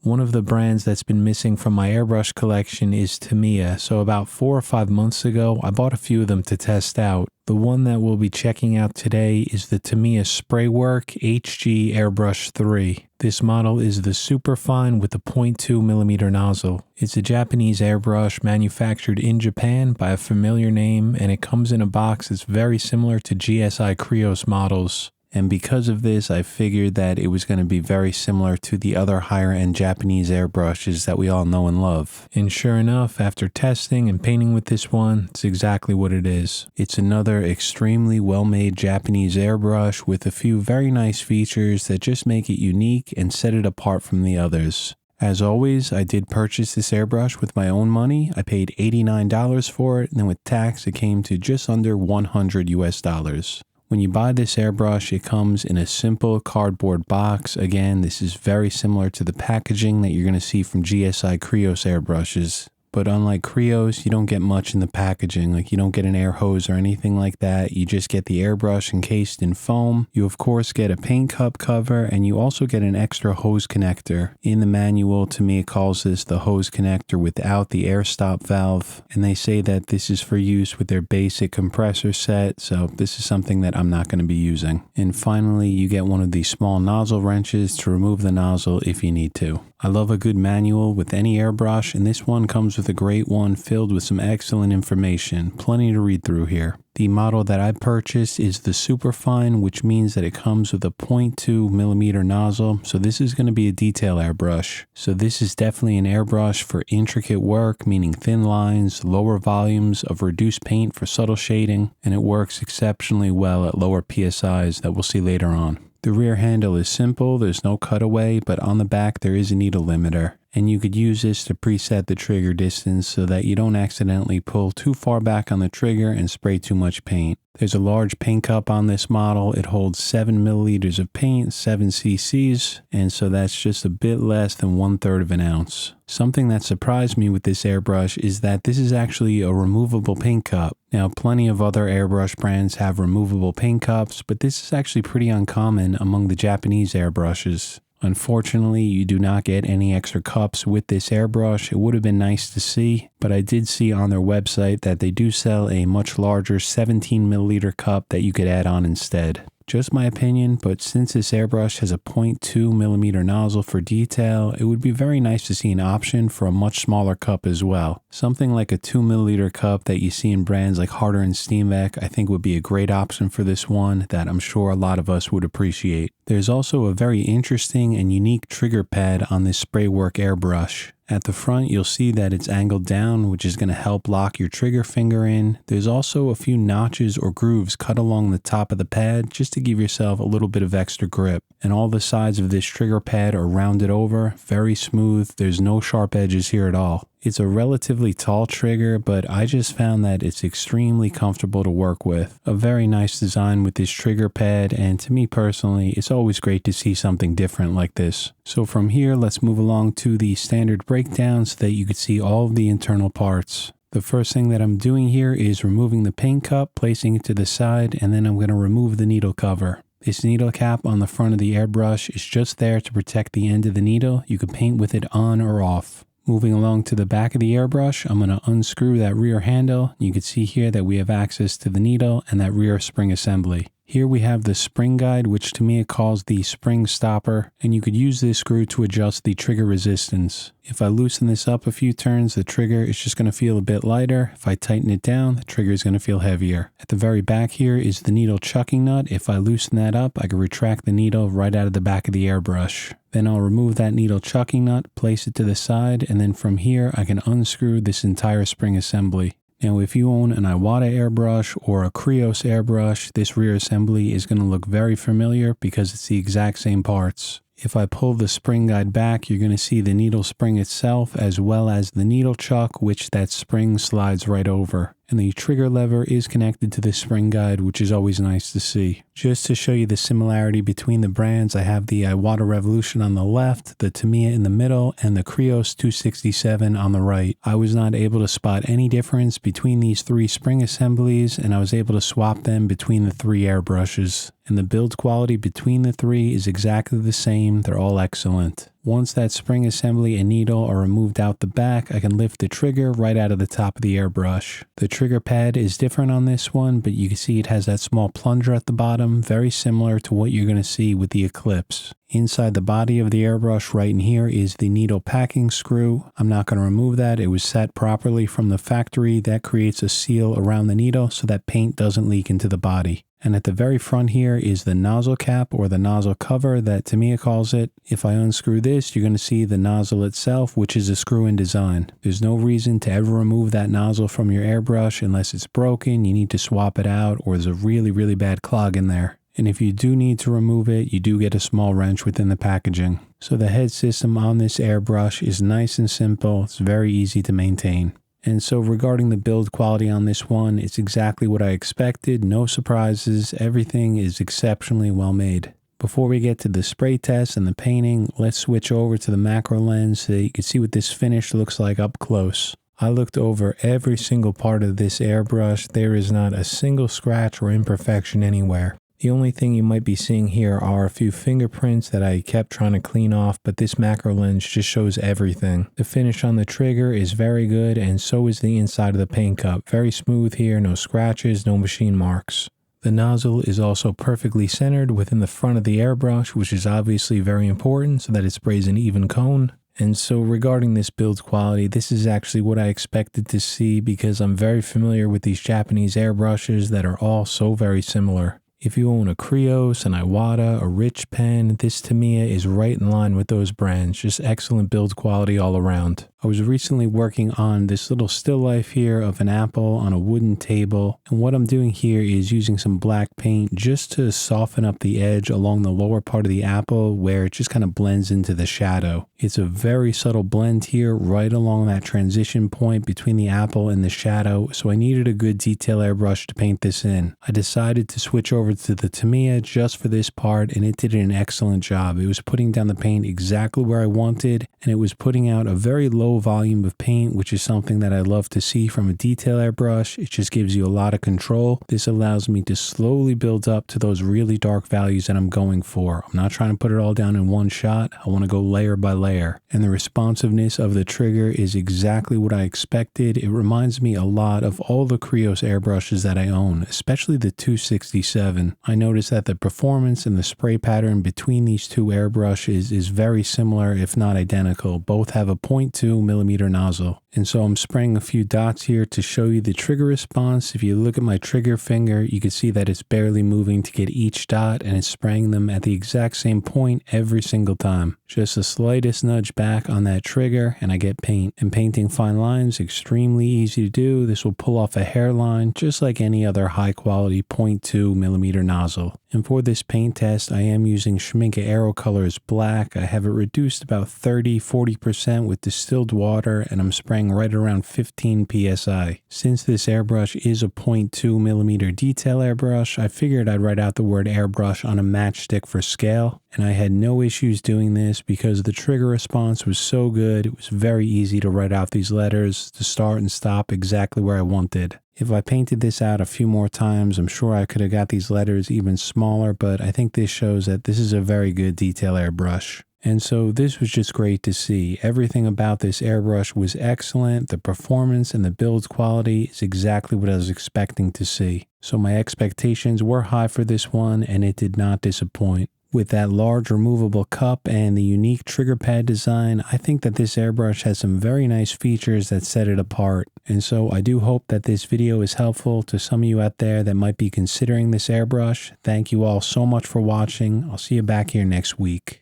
One of the brands that's been missing from my airbrush collection is TAMIYA, so about 4 or 5 months ago, I bought a few of them to test out. The one that we'll be checking out today is the TAMIYA Spray-Work HG AIRBRUSH III. This model is the superfine with the 0.2mm nozzle. It's a Japanese airbrush manufactured in Japan by a familiar name, and it comes in a box that's very similar to GSI Krios models. And because of this, I figured that it was going to be very similar to the other higher-end Japanese airbrushes that we all know and love. And sure enough, after testing and painting with this one, it's exactly what it is. It's another extremely well-made Japanese airbrush with a few very nice features that just make it unique and set it apart from the others. As always, I did purchase this airbrush with my own money. I paid $89 for it, and then with tax, it came to just under $100 US. When you buy this airbrush, it comes in a simple cardboard box. Again, this is very similar to the packaging that you're going to see from GSI Krios airbrushes. But unlike Krios, you don't get much in the packaging. Like, you don't get an air hose or anything like that. You just get the airbrush encased in foam. You of course get a paint cup cover, and you also get an extra hose connector. In the manual, to me, it calls this the hose connector without the air stop valve. And they say that this is for use with their basic compressor set. So this is something that I'm not going to be using. And finally, you get one of these small nozzle wrenches to remove the nozzle if you need to. I love a good manual with any airbrush, and this one comes with a great one filled with some excellent information. Plenty to read through here. The model that I purchased is the Superfine, which means that it comes with a 0.2mm nozzle. So this is going to be a detail airbrush. So this is definitely an airbrush for intricate work, meaning thin lines, lower volumes of reduced paint for subtle shading, and it works exceptionally well at lower PSIs that we'll see later on. The rear handle is simple, there's no cutaway, but on the back there is a needle limiter. And you could use this to preset the trigger distance so that you don't accidentally pull too far back on the trigger and spray too much paint. There's a large paint cup on this model. It holds 7 milliliters of paint, 7 cc's, and so that's just a bit less than 1/3 of an ounce. Something that surprised me with this airbrush is that this is actually a removable paint cup. Now, plenty of other airbrush brands have removable paint cups, but this is actually pretty uncommon among the Japanese airbrushes. Unfortunately, you do not get any extra cups with this airbrush. It would have been nice to see, but I did see on their website that they do sell a much larger 17mm cup that you could add on instead. Just my opinion, but since this airbrush has a 0.2mm nozzle for detail, it would be very nice to see an option for a much smaller cup as well. Something like a 2ml cup that you see in brands like Harder and Steenbeck, I think would be a great option for this one that I'm sure a lot of us would appreciate. There's also a very interesting and unique trigger pad on this Spray-Work airbrush. At the front, you'll see that it's angled down, which is going to help lock your trigger finger in. There's also a few notches or grooves cut along the top of the pad just to give yourself a little bit of extra grip. And all the sides of this trigger pad are rounded over, very smooth. There's no sharp edges here at all. It's a relatively tall trigger, but I just found that it's extremely comfortable to work with. A very nice design with this trigger pad, and to me personally, it's always great to see something different like this. So from here, let's move along to the standard breakdown so that you can see all of the internal parts. The first thing that I'm doing here is removing the paint cup, placing it to the side, and then I'm going to remove the needle cover. This needle cap on the front of the airbrush is just there to protect the end of the needle. You can paint with it on or off. Moving along to the back of the airbrush, I'm going to unscrew that rear handle. You can see here that we have access to the needle and that rear spring assembly. Here we have the spring guide, which to me it calls the spring stopper, and you could use this screw to adjust the trigger resistance. If I loosen this up a few turns, the trigger is just going to feel a bit lighter. If I tighten it down, the trigger is going to feel heavier. At the very back here is the needle chucking nut. If I loosen that up, I can retract the needle right out of the back of the airbrush. Then I'll remove that needle chucking nut, place it to the side, and then from here I can unscrew this entire spring assembly. Now, if you own an Iwata airbrush or a Krios airbrush, this rear assembly is going to look very familiar because it's the exact same parts. If I pull the spring guide back, you're going to see the needle spring itself as well as the needle chuck, which that spring slides right over. And the trigger lever is connected to the spring guide, which is always nice to see. Just to show you the similarity between the brands, I have the Iwata Revolution on the left, the TAMIYA in the middle, and the Krios 267 on the right. I was not able to spot any difference between these three spring assemblies, and I was able to swap them between the three airbrushes. And the build quality between the three is exactly the same. They're all excellent. Once that spring assembly and needle are removed out the back, I can lift the trigger right out of the top of the airbrush. The trigger pad is different on this one, but you can see it has that small plunger at the bottom, very similar to what you're going to see with the Eclipse. Inside the body of the airbrush right in here is the needle packing screw. I'm not going to remove that. It was set properly from the factory. That creates a seal around the needle so that paint doesn't leak into the body. And at the very front here is the nozzle cap or the nozzle cover that Tamiya calls it. If I unscrew this, you're going to see the nozzle itself, which is a screw-in design. There's no reason to ever remove that nozzle from your airbrush unless it's broken, you need to swap it out, or there's a really, really bad clog in there. And if you do need to remove it, you do get a small wrench within the packaging. So the head system on this airbrush is nice and simple. It's very easy to maintain. And so regarding the build quality on this one, it's exactly what I expected. No surprises. Everything is exceptionally well made. Before we get to the spray test and the painting, let's switch over to the macro lens so that you can see what this finish looks like up close. I looked over every single part of this airbrush. There is not a single scratch or imperfection anywhere. The only thing you might be seeing here are a few fingerprints that I kept trying to clean off, but this macro lens just shows everything. The finish on the trigger is very good, and so is the inside of the paint cup. Very smooth here, no scratches, no machine marks. The nozzle is also perfectly centered within the front of the airbrush, which is obviously very important so that it sprays an even cone. And so regarding this build quality, this is actually what I expected to see because I'm very familiar with these Japanese airbrushes that are all so very similar. If you own a Krios, an Iwata, a Rich Pen, this Tamiya is right in line with those brands. Just excellent build quality all around. I was recently working on this little still life here of an apple on a wooden table. And what I'm doing here is using some black paint just to soften up the edge along the lower part of the apple where it just kind of blends into the shadow. It's a very subtle blend here right along that transition point between the apple and the shadow. So I needed a good detail airbrush to paint this in. I decided to switch over to the Tamiya just for this part, and it did an excellent job. It was putting down the paint exactly where I wanted, and it was putting out a very low volume of paint, which is something that I love to see from a detail airbrush. It just gives you a lot of control. This allows me to slowly build up to those really dark values that I'm going for. I'm not trying to put it all down in one shot. I want to go layer by layer. And the responsiveness of the trigger is exactly what I expected. It reminds me a lot of all the Krios airbrushes that I own, especially the 267. I noticed that the performance and the spray pattern between these two airbrushes is very similar, if not identical. Both have a 0.2mm nozzle. And so I'm spraying a few dots here to show you the trigger response. If you look at my trigger finger, you can see that it's barely moving to get each dot, and it's spraying them at the exact same point every single time. Just the slightest nudge back on that trigger and I get paint. And painting fine lines, extremely easy to do. This will pull off a hairline just like any other high quality 0.2mm nozzle. And for this paint test, I am using Schmincke Aero Colors Black. I have it reduced about 30-40% with distilled water, and I'm spraying right around 15 psi. Since this airbrush is a 0.2mm detail airbrush, I figured I'd write out the word airbrush on a matchstick for scale, and I had no issues doing this because the trigger response was so good. It was very easy to write out these letters to start and stop exactly where I wanted. If I painted this out a few more times, I'm sure I could have got these letters even smaller, but I think this shows that this is a very good detail airbrush. And so this was just great to see. Everything about this airbrush was excellent. The performance and the build quality is exactly what I was expecting to see. So my expectations were high for this one, and it did not disappoint. With that large removable cup and the unique trigger pad design, I think that this airbrush has some very nice features that set it apart. And so I do hope that this video is helpful to some of you out there that might be considering this airbrush. Thank you all so much for watching. I'll see you back here next week.